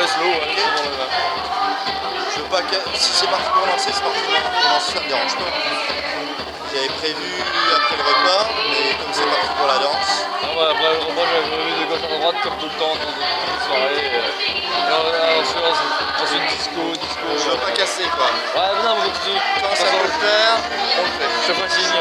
slow, ouais, c'est bon, là. Je veux pas que... Si c'est parti pour lancer, c'est parti pour lancer, ça me dérange pas. J'avais prévu après le repas, mais comme c'est parti pour la danse. Ah, ouais, après, moi j'avais vu de gauche à droite comme tout le temps, toute la soirée. Et ensuite disco. Je veux pas casser quoi. Ouais, mais non, mais continue. Quand ça peut le faire, on le fait. Chaque fois c'est une